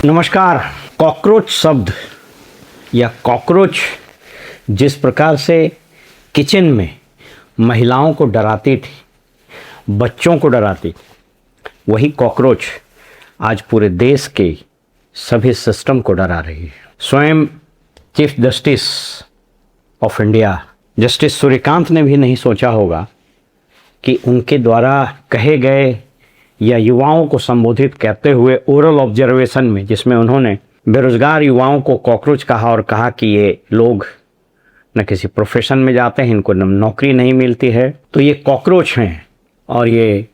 नमस्कार। कॉकरोच शब्द या कॉकरोच जिस प्रकार से किचन में महिलाओं को डराती थी, बच्चों को डराती, वही कॉकरोच आज पूरे देश के सभी सिस्टम को डरा रही है। स्वयं chief justice of India justice Suryakant ने भी नहीं सोचा होगा कि उनके द्वारा कहे गए या युवाओं को संबोधित करते हुए ओरल ऑब्जर्वेशन में, जिसमें उन्होंने बेरोजगार युवाओं को कॉकरोच कहा और कहा कि ये लोग न किसी प्रोफेशन में जाते हैं, इनको नौकरी नहीं मिलती है, तो ये कॉकरोच हैं और ये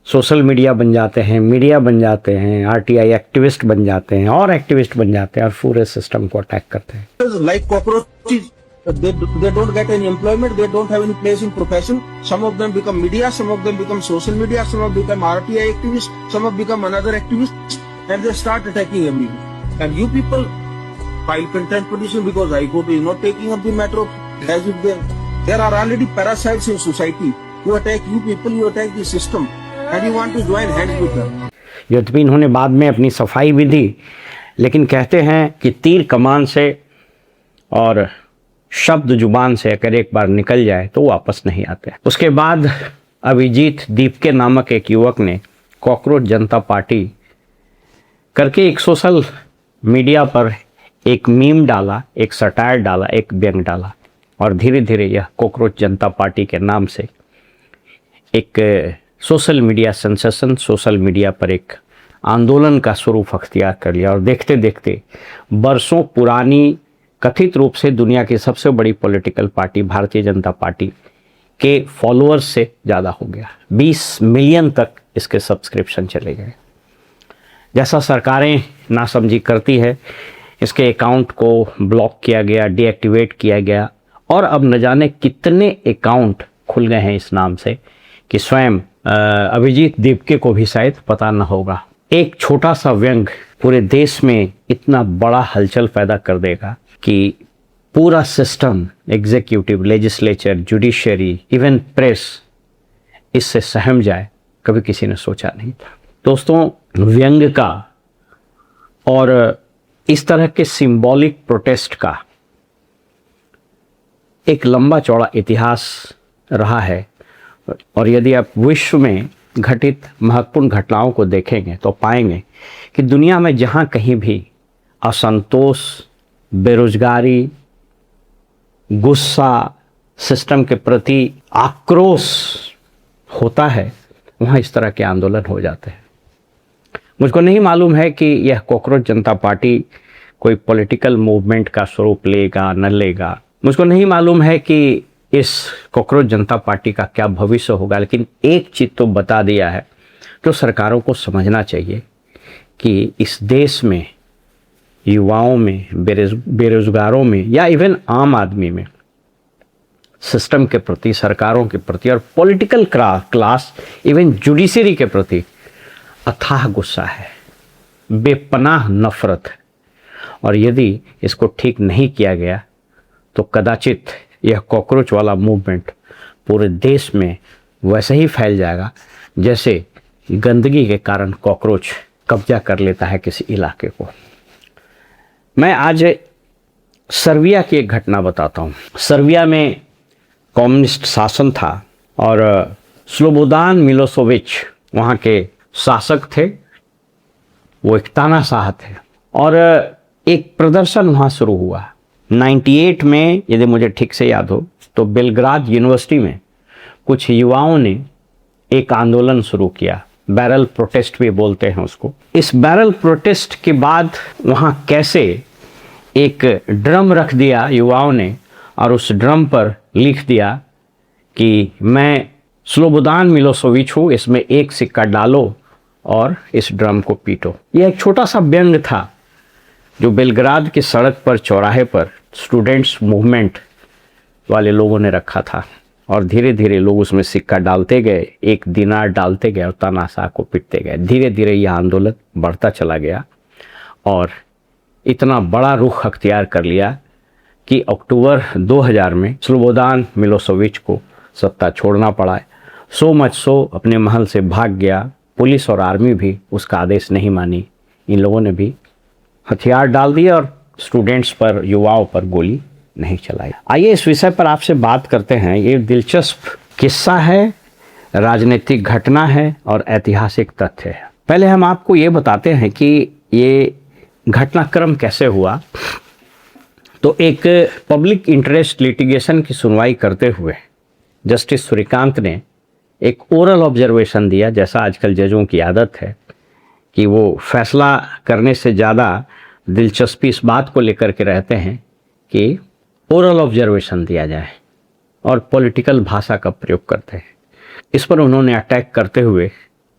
सोशल मीडिया बन जाते हैं, मीडिया बन जाते हैं, आरटीआई एक्टिविस्ट बन जाते हैं और एक्टिविस्ट बन जाते हैं और पूरे सिस्टम को अटैक करते हैं। Like cockroaches, they don't get any employment, they don't have any place in profession. Some of them become media, some of them become social media, some of them become RTI activists, some of them become another activist, and they start attacking everyone. And you people file contempt petition because High Court is not taking up the matter of as if there are already parasites in society who attack you people, you attack the system, and you want to join hands with them. यद्यपि इन्होंने बाद में अपनी सफाई भी दी, लेकिन कहते हैं कि तीर कमान से और शब्द जुबान से अगर एक बार निकल जाए तो वापस नहीं आते। उसके बाद अभिजीत दीपके नामक एक युवक ने कॉकरोच जनता पार्टी करके एक सोशल मीडिया पर एक मीम डाला, एक सटायर डाला, एक व्यंग डाला और धीरे धीरे यह कॉकरोच जनता पार्टी के नाम से एक social media sensation, social media पर एक आंदोलन का स्वरूप अख्तियार कर लिया और देखते देखते बरसों पुरानी कथित रूप से दुनिया की सबसे बड़ी political party Bharatiya Janata party के फॉलोअर्स से ज़्यादा हो गया। 20 मिलियन तक इसके सब्सक्रिप्शन चले गए। जैसा सरकारें नासमझी करती है, इसके अकाउंट को ब्लॉक किया गया, डीएक्टिवेट किया गया और अब न जाने कितने अकाउंट खुल गए हैं इस नाम से कि स्वयं अभिजीत दीपके को भी शायद पता न होगा। एक छोटा सा व्यंग पूरे देश में इतना बड़ा हलचल पैदा कर देगा कि पूरा system, executive, legislature, judiciary, even press इससे सहम जाए, कभी किसी ने सोचा नहीं था। दोस्तों, व्यंग का और इस तरह के सिंबॉलिक प्रोटेस्ट का एक लंबा चौड़ा इतिहास रहा है और यदि आप विश्व में घटित महत्वपूर्ण घटनाओं को देखेंगे तो पाएंगे कि दुनिया में जहाँ कहीं भी असंतोष, बेरोजगारी, गुस्सा, सिस्टम के प्रति आक्रोश होता है, वहाँ इस तरह के आंदोलन हो जाते हैं। मुझको नहीं मालूम है कि यह कॉकरोच जनता पार्टी कोई पॉलिटिकल मूवमेंट का स्वरूप लेगा न लेगा। मुझको नहीं मालूम है कि इस कॉकरोच जनता पार्टी का क्या भविष्य होगा, लेकिन एक चीज़ तो बता दिया है तो सरकारों को समझना चाहिए कि इस देश में युवाओं में, बेरोजगारों में या इवन आम आदमी में सिस्टम के प्रति, सरकारों के प्रति और पॉलिटिकल क्लास, इवन जुडिशरी के प्रति अथाह गुस्सा है, बेपनाह नफरत है और यदि इसको ठीक नहीं किया गया तो कदाचित यह कॉकरोच वाला मूवमेंट पूरे देश में वैसे ही फैल जाएगा जैसे गंदगी के कारण कॉकरोच कब्जा कर लेता है किसी इलाके को। मैं आज सर्बिया की एक घटना बताता हूँ। सर्बिया में कम्युनिस्ट शासन था और स्लोबोदान मिलोसेविच वहाँ के शासक थे। वो एक तानाशाह थे और एक प्रदर्शन वहाँ शुरू हुआ 98 में, यदि मुझे ठीक से याद हो तो बेलग्राद यूनिवर्सिटी में कुछ युवाओं ने एक आंदोलन शुरू किया, बैरल प्रोटेस्ट भी बोलते हैं उसको। इस बैरल प्रोटेस्ट के बाद वहाँ कैसे एक ड्रम रख दिया युवाओं ने और उस ड्रम पर लिख दिया कि मैं स्लोबोदान मिलोसेविच हूँ, इसमें एक सिक्का डालो और इस ड्रम को पीटो। यह एक छोटा सा व्यंग था जो बेलग्राद की सड़क पर, चौराहे पर स्टूडेंट्स मूवमेंट वाले लोगों ने रखा था और धीरे धीरे लोग उसमें सिक्का डालते गए, एक दिनार डालते गए और तानाशाह को पीटते गए। धीरे धीरे यह आंदोलन बढ़ता चला गया और इतना बड़ा रुख अख्तियार कर लिया कि अक्टूबर 2000 में स्लोबोदान मिलोसेविच को सत्ता छोड़ना पड़ा। सो मच सो अपने महल से भाग गया। पुलिस और आर्मी भी उसका आदेश नहीं मानी इन लोगों ने भी हथियार डाल दिए और स्टूडेंट्स पर, युवाओं पर गोली नहीं चलाई। आइए इस विषय पर आपसे बात करते हैं। ये दिलचस्प किस्सा है, राजनीतिक घटना है और ऐतिहासिक तथ्य है। पहले हम आपको ये बताते हैं कि ये घटनाक्रम कैसे हुआ। तो एक पब्लिक इंटरेस्ट लिटिगेशन की सुनवाई करते हुए जस्टिस सूर्यकांत ने एक ओरल ऑब्जर्वेशन दिया। जैसा आजकल जजों की आदत है कि वो फैसला करने से ज़्यादा दिलचस्पी इस बात को लेकर के रहते हैं कि ओरल ऑब्जर्वेशन दिया जाए और पॉलिटिकल भाषा का प्रयोग करते हैं। इस पर उन्होंने अटैक करते हुए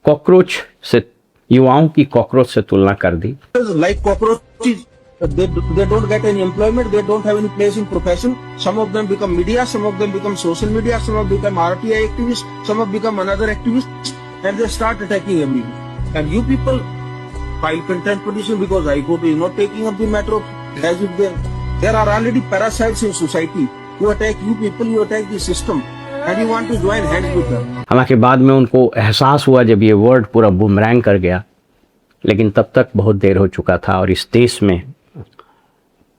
कॉकरोच से, युवाओं की कॉकरोच से तुलना कर दी। Like cockroaches, they don't get any employment, they don't have any place in profession. Some of them become media, some of them become social media, some of them become RTI activists, some of them become another activists, and they start attacking everyone. And you people file contempt petition because High Court is not taking up the matter as if there are already parasites in society who attack you people, you attack the system, and you want to join hands with them. हालांकि बाद में उनको एहसास हुआ जब ये word पूरा boomerang कर गया, लेकिन तब तक बहुत देर हो चुका था। और इस देश में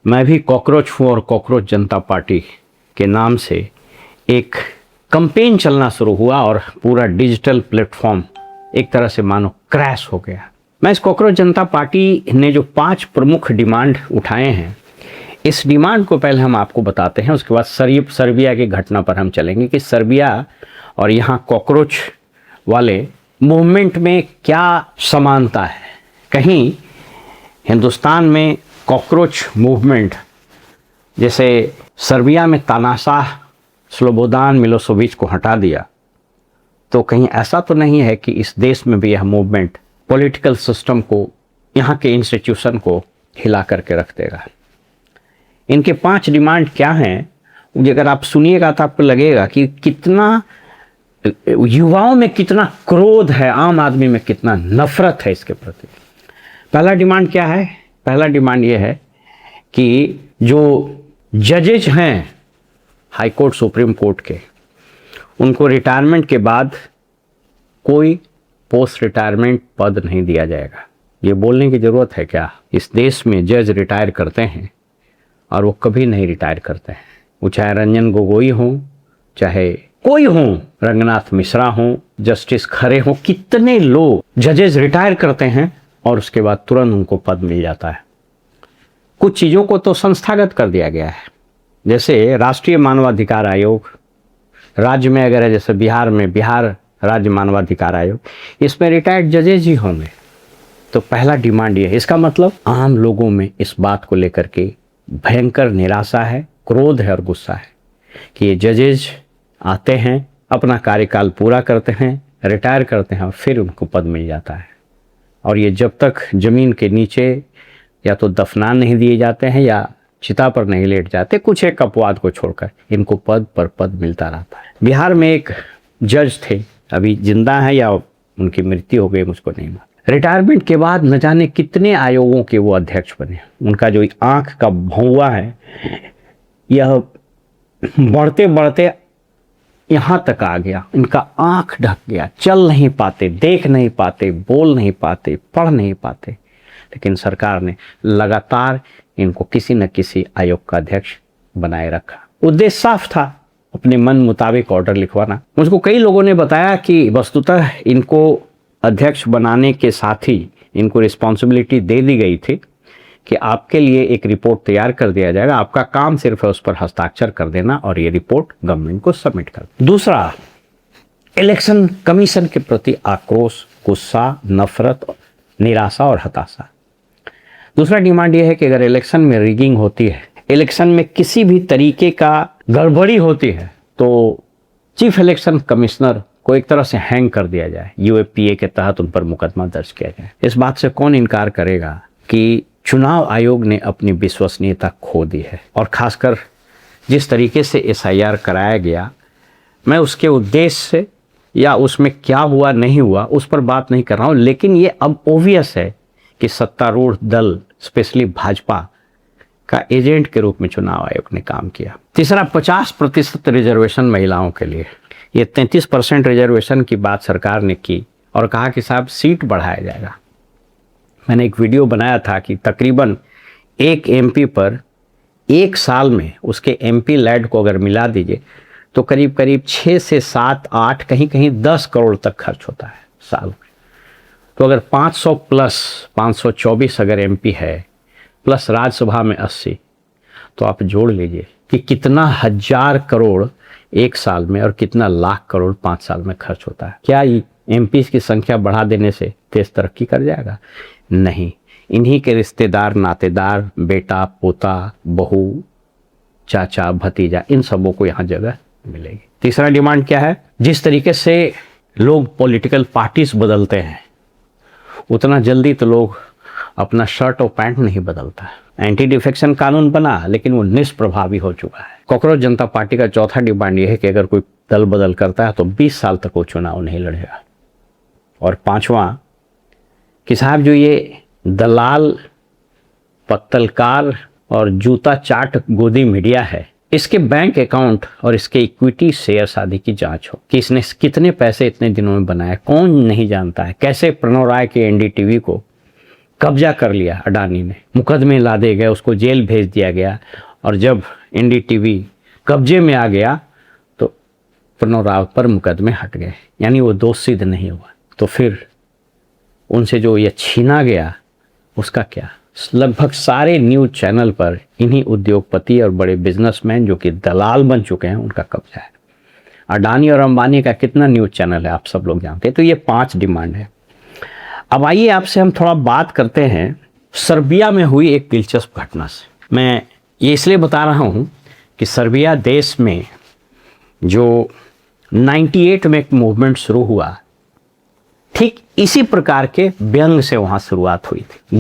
मैं भी कॉकरोच हूँ और कॉकरोच जनता पार्टी के नाम से एक कैंपेन चलना शुरू हुआ और पूरा डिजिटल प्लेटफॉर्म एक तरह से मानो क्रैश हो गया। मैं इस कॉकरोच जनता पार्टी ने जो 5 प्रमुख डिमांड उठाए हैं, इस डिमांड को पहले हम आपको बताते हैं, उसके बाद सर्बिया की घटना पर हम चलेंगे कि सर्बिया और यहाँ कॉकरोच वाले मूवमेंट में क्या समानता है। कहीं हिंदुस्तान में कॉकरोच मूवमेंट जैसे सर्बिया में तानाशाह स्लोबोदान मिलोसेविच को हटा दिया, तो कहीं ऐसा तो नहीं है कि इस देश में भी यह मूवमेंट पॉलिटिकल सिस्टम को, यहाँ के इंस्टीट्यूशन को हिला करके रख देगा। इनके 5 डिमांड क्या हैं, अगर आप सुनिएगा तो आपको लगेगा कि कितना युवाओं में कितना क्रोध है, आम आदमी में कितना नफरत है इसके प्रति। पहला डिमांड क्या है? पहला डिमांड ये है कि जो जजेज हैं हाई कोर्ट, सुप्रीम कोर्ट के, उनको रिटायरमेंट के बाद कोई पोस्ट रिटायरमेंट पद नहीं दिया जाएगा। ये बोलने की ज़रूरत है क्या? इस देश में जज रिटायर करते हैं और वो कभी नहीं रिटायर करते हैं। वो चाहे रंजन गोगोई हों, चाहे कोई हों, रंगनाथ मिश्रा हों, जस्टिस खरे हों, कितने लोग जजेस रिटायर करते हैं और उसके बाद तुरंत उनको पद मिल जाता है। कुछ चीज़ों को तो संस्थागत कर दिया गया है, जैसे राष्ट्रीय मानवाधिकार आयोग राज्य में अगर है, जैसे बिहार में बिहार राज्य मानवाधिकार आयोग, इसमें रिटायर्ड जजेज ही होंगे। तो पहला डिमांड ये है। इसका मतलब आम लोगों में इस बात को लेकर के भयंकर निराशा है, क्रोध है और गुस्सा है कि ये जजेज आते हैं, अपना कार्यकाल पूरा करते हैं, रिटायर करते हैं और फिर उनको पद मिल जाता है। और ये जब तक ज़मीन के नीचे या तो दफनान नहीं दिए जाते हैं या चिता पर नहीं लेट जाते, कुछ एक अपवाद को छोड़कर इनको पद पर पद मिलता रहता है। बिहार में एक जज थे, अभी जिंदा है या उनकी मृत्यु हो गई मुझको नहीं मालूम। रिटायरमेंट के बाद न जाने कितने आयोगों के वो अध्यक्ष बने। उनका जो आँख का भौंवा है यह बढ़ते बढ़ते यहाँ तक आ गया, इनका आँख ढक गया, चल नहीं पाते, देख नहीं पाते, बोल नहीं पाते, पढ़ नहीं पाते। लेकिन सरकार ने लगातार इनको किसी न किसी आयोग का अध्यक्ष बनाए रखा। उद्देश्य साफ था, अपने मन मुताबिक ऑर्डर लिखवाना। मुझको कई लोगों ने बताया कि वस्तुतः इनको अध्यक्ष बनाने के साथ ही इनको रिस्पॉन्सिबिलिटी दे दी गई थी कि आपके लिए एक रिपोर्ट तैयार कर दिया जाएगा, आपका काम सिर्फ है उस पर हस्ताक्षर कर देना और ये रिपोर्ट गवर्नमेंट को सबमिट कर। दूसरा, इलेक्शन कमीशन के प्रति आक्रोश, गुस्सा, नफरत, निराशा और हताशा। दूसरा डिमांड ये है कि अगर इलेक्शन में रिगिंग होती है, इलेक्शन में किसी भी तरीके का गड़बड़ी होती है, तो चीफ इलेक्शन कमिश्नर को एक तरह से हैंग कर दिया जाए, यूएपीए के तहत उन पर मुकदमा दर्ज किया जाए। इस बात से कौन इनकार करेगा कि चुनाव आयोग ने अपनी विश्वसनीयता खो दी है। और खासकर जिस तरीके से एसआईआर कराया गया, मैं उसके उद्देश्य से या उसमें क्या हुआ नहीं हुआ उस पर बात नहीं कर रहा हूँ, लेकिन ये अब ओवियस है कि सत्तारूढ़ दल, स्पेशली भाजपा का एजेंट के रूप में चुनाव आयोग ने काम किया। तीसरा, 50% रिजर्वेशन महिलाओं के लिए। ये 33% रिजर्वेशन की बात सरकार ने की और कहा कि साहब सीट बढ़ाया जाएगा। मैंने एक वीडियो बनाया था कि तकरीबन एक एमपी पर एक साल में उसके एमपी लैड को अगर मिला दीजिए तो करीब करीब 6 से 7, 8, कहीं कहीं 10 करोड़ तक खर्च होता है साल में। तो अगर 500 प्लस 524 अगर एमपी है प्लस राज्यसभा में 80, तो आप जोड़ लीजिए कि कितना हजार करोड़ एक साल में और कितना लाख करोड़ 5 साल में खर्च होता है। क्या एमपी की संख्या बढ़ा देने से देश तरक्की कर जाएगा? नहीं। इन्हीं के रिश्तेदार, नातेदार, बेटा, पोता, बहू, चाचा, भतीजा, इन सबों को यहाँ जगह मिलेगी। तीसरा डिमांड क्या है? जिस तरीके से लोग पॉलिटिकल पार्टीज बदलते हैं उतना जल्दी तो लोग अपना शर्ट और पैंट नहीं बदलता है। एंटी डिफेक्शन कानून बना लेकिन वो निष्प्रभावी हो चुका है। कॉकरोच जनता पार्टी का चौथा डिमांड ये है कि अगर कोई दल बदल करता है तो 20 साल तक वो चुनाव नहीं लड़ेगा। और पांचवा कि साहब जो ये दलाल, पत्तलकार और जूता चाट गोदी मीडिया है, इसके बैंक अकाउंट और इसके इक्विटी शेयर्स आदि की जांच हो कि इसने कितने पैसे इतने दिनों में बनाए, कौन नहीं जानता है। कैसे प्रणव राय के एनडीटीवी को कब्जा कर लिया अडानी ने, मुकदमे लादे गए, उसको जेल भेज दिया गया, और जब एनडीटीवी कब्जे में आ गया तो प्रणव राय पर मुकदमे हट गए, यानी वो दोष सिद्ध नहीं हुआ। तो फिर उनसे जो ये छीना गया उसका क्या? लगभग सारे न्यूज चैनल पर इन्हीं उद्योगपति और बड़े बिजनेसमैन जो कि दलाल बन चुके हैं उनका कब्जा है। अडानी और अंबानी का कितना न्यूज चैनल है आप सब लोग जानते हैं। तो ये 5 डिमांड है। अब आइए आपसे हम थोड़ा बात करते हैं सर्बिया में हुई एक दिलचस्प घटना से। मैं ये इसलिए बता रहा हूँ कि सर्बिया देश में जो 98 में एक मूवमेंट शुरू हुआ, ठीक इसी प्रकार के व्यंग से वहाँ शुरुआत हुई थी।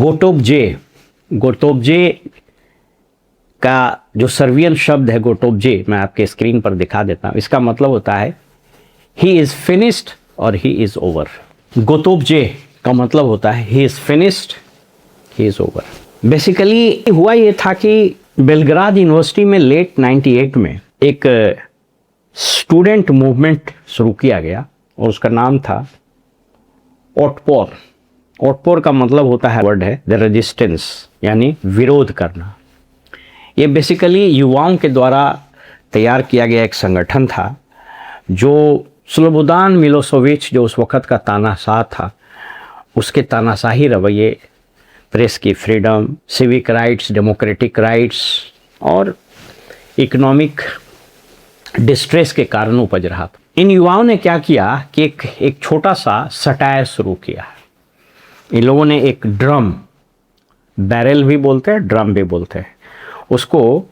गोटोबजे का जो सर्बियन शब्द है गोटोबजे, मैं आपके स्क्रीन पर दिखा देता हूँ। इसका मतलब होता है ही इज़ फिनिश्ड और ही इज़ ओवर। गोटोबजे का मतलब होता है he is finished, he is over. Basically हुआ ये था कि बेलग्राद यूनिवर्सिटी में लेट 98 में एक स्टूडेंट मूवमेंट शुरू किया गया और उसका नाम था ओटपोर। ओटपोर का मतलब होता है, वर्ड है द रेजिस्टेंस, यानी विरोध करना। ये बेसिकली युवाओं के द्वारा तैयार किया गया एक संगठन था जो स्लोबोदान मिलोसेविच, जो उस वक़्त का तानाशाह था, उसके तानाशाही रवैये, प्रेस की freedom, civic rights, democratic rights और इकोनॉमिक डिस्ट्रेस के कारण उपज रहा था। इन युवाओं ने क्या किया कि एक छोटा सा सटायर शुरू किया। इन लोगों ने एक ड्रम, बैरल भी बोलते हैं, ड्रम भी बोलते हैं, उसको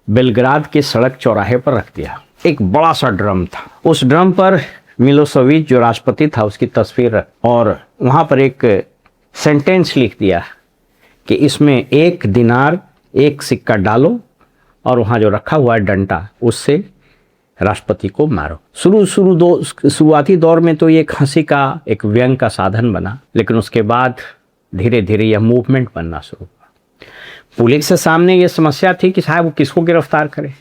बेलग्राद के सड़क चौराहे पर रख दिया। एक बड़ा सा ड्रम था। उस ड्रम पर मिलोसेविच जो राष्ट्रपति था उसकी तस्वीर रख, और वहाँ पर एक सेंटेंस लिख दिया कि इसमें 1 दिनार 1 सिक्का डालो और वहाँ जो रखा हुआ है डंडा, उससे राष्ट्रपति को मारो। शुरुआती दौर में तो ये एक हंसी का, एक व्यंग का साधन बना, लेकिन उसके बाद धीरे धीरे यह मूवमेंट बनना शुरू हुआ। पुलिस के सामने ये समस्या थी कि साहब वो किसको गिरफ्तार करे,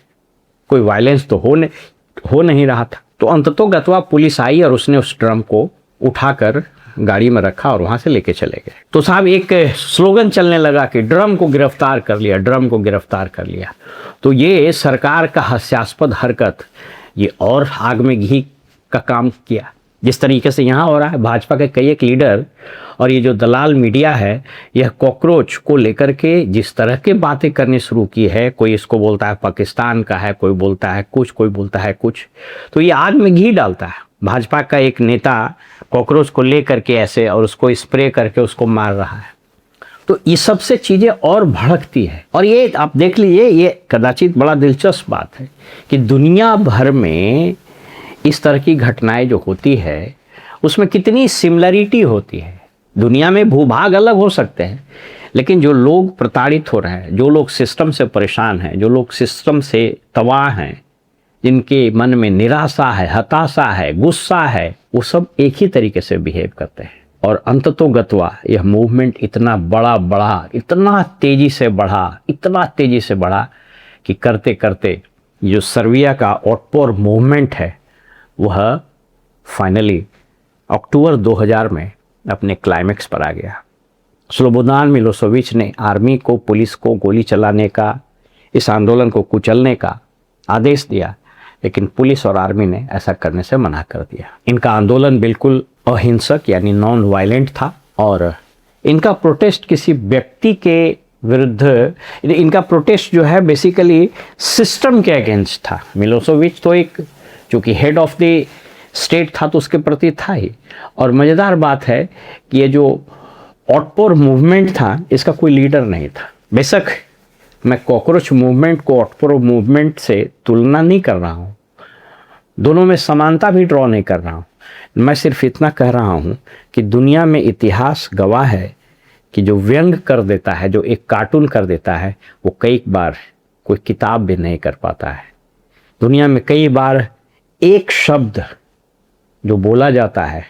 कोई वायलेंस तो हो नहीं रहा था। तो अंततोगत्वा पुलिस आई और उसने उस ड्रम को उठाकर गाड़ी में रखा और वहाँ से लेके चले गए। तो साहब एक स्लोगन चलने लगा कि ड्रम को गिरफ्तार कर लिया, ड्रम को गिरफ्तार कर लिया। तो ये सरकार का हास्यास्पद हरकत ये और आग में घी का काम किया। जिस तरीके से यहाँ हो रहा है, भाजपा के कई एक लीडर और ये जो दलाल मीडिया है, यह कॉकरोच को लेकर के जिस तरह की बातें करनी शुरू की है, कोई इसको बोलता है पाकिस्तान का है, कोई बोलता है कुछ, कोई बोलता है कुछ, तो ये आग में घी डालता है। भाजपा का एक नेता कॉकरोच को लेकर के ऐसे और उसको स्प्रे करके उसको मार रहा है। तो ये सबसे चीज़ें और भड़कती है। और ये आप देख लीजिए, ये कदाचित बड़ा दिलचस्प बात है कि दुनिया भर में इस तरह की घटनाएं जो होती है उसमें कितनी सिमिलरिटी होती है। दुनिया में भूभाग अलग हो सकते हैं, लेकिन जो लोग प्रताड़ित हो रहे हैं, जो लोग सिस्टम से परेशान हैं, जो लोग सिस्टम से तबाह हैं, जिनके मन में निराशा है, हताशा है, गुस्सा है, वो सब एक ही तरीके से बिहेव करते हैं। और अंततोगत्वा यह मूवमेंट इतना बड़ा, इतना तेज़ी से बढ़ा कि करते करते जो सर्बिया का ओटपोर मूवमेंट है वह फाइनली अक्टूबर 2000 में अपने क्लाइमेक्स पर आ गया। स्लोबोदान मिलोसेविच ने आर्मी को, पुलिस को गोली चलाने का, इस आंदोलन को कुचलने का आदेश दिया, लेकिन पुलिस और आर्मी ने ऐसा करने से मना कर दिया। इनका आंदोलन बिल्कुल अहिंसक यानी नॉन वायलेंट था और इनका प्रोटेस्ट किसी व्यक्ति के विरुद्ध, इनका प्रोटेस्ट जो है बेसिकली सिस्टम के अगेंस्ट था। मिलोसेविच तो एक चूँकि हेड ऑफ द स्टेट था तो उसके प्रति था ही। और मज़ेदार बात है कि ये जो ऑटपोर मूवमेंट था इसका कोई लीडर नहीं था। बेशक मैं कॉकरोच मूवमेंट को ऑटपोर मूवमेंट से तुलना नहीं कर रहा हूँ, दोनों में समानता भी ड्रॉ नहीं कर रहा हूँ। मैं सिर्फ इतना कह रहा हूँ कि दुनिया में इतिहास गवाह है कि जो व्यंग कर देता है, जो एक कार्टून कर देता है, वो कई बार कोई किताब भी नहीं कर पाता है। दुनिया में कई बार एक शब्द जो बोला जाता है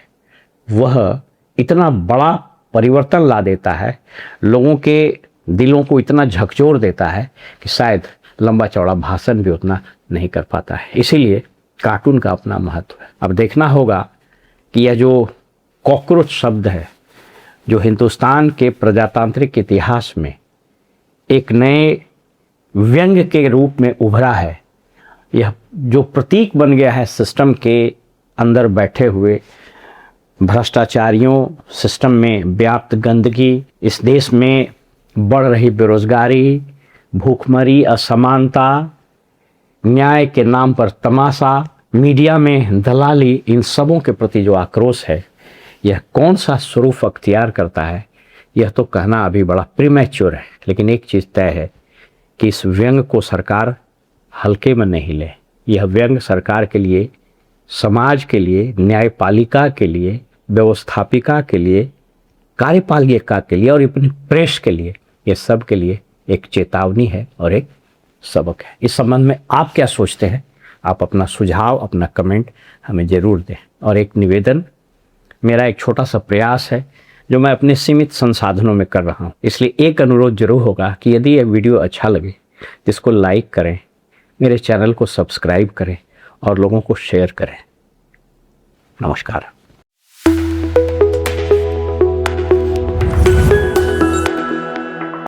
वह इतना बड़ा परिवर्तन ला देता है, लोगों के दिलों को इतना झकझोर देता है कि शायद लंबा चौड़ा भाषण भी उतना नहीं कर पाता है। इसीलिए कार्टून का अपना महत्व है। अब देखना होगा कि यह जो कॉकरोच शब्द है, जो हिंदुस्तान के प्रजातांत्रिक इतिहास में एक नए व्यंग के रूप में उभरा है, यह जो प्रतीक बन गया है सिस्टम के अंदर बैठे हुए भ्रष्टाचारियों, सिस्टम में व्याप्त गंदगी, इस देश में बढ़ रही बेरोजगारी, भूखमरी, असमानता, न्याय के नाम पर तमाशा, मीडिया में दलाली, इन सबों के प्रति जो आक्रोश है, यह कौन सा स्वरूप अख्तियार करता है यह तो कहना अभी बड़ा प्रीमैच्योर है। लेकिन एक चीज़ तय है कि इस व्यंग को सरकार हल्के में नहीं ले। यह व्यंग सरकार के लिए, समाज के लिए, न्यायपालिका के लिए, व्यवस्थापिका के लिए, कार्यपालिका के लिए और अपनी प्रेस के लिए, ये सब के लिए एक चेतावनी है और एक सबक है। इस संबंध में आप क्या सोचते हैं? आप अपना सुझाव, अपना कमेंट हमें ज़रूर दें। और एक निवेदन, मेरा एक छोटा सा प्रयास है जो मैं अपने सीमित संसाधनों में कर रहा हूँ, इसलिए एक अनुरोध जरूर होगा कि यदि यह वीडियो अच्छा लगे तो इसको लाइक करें, मेरे चैनल को सब्सक्राइब करें और लोगों को शेयर करें। नमस्कार।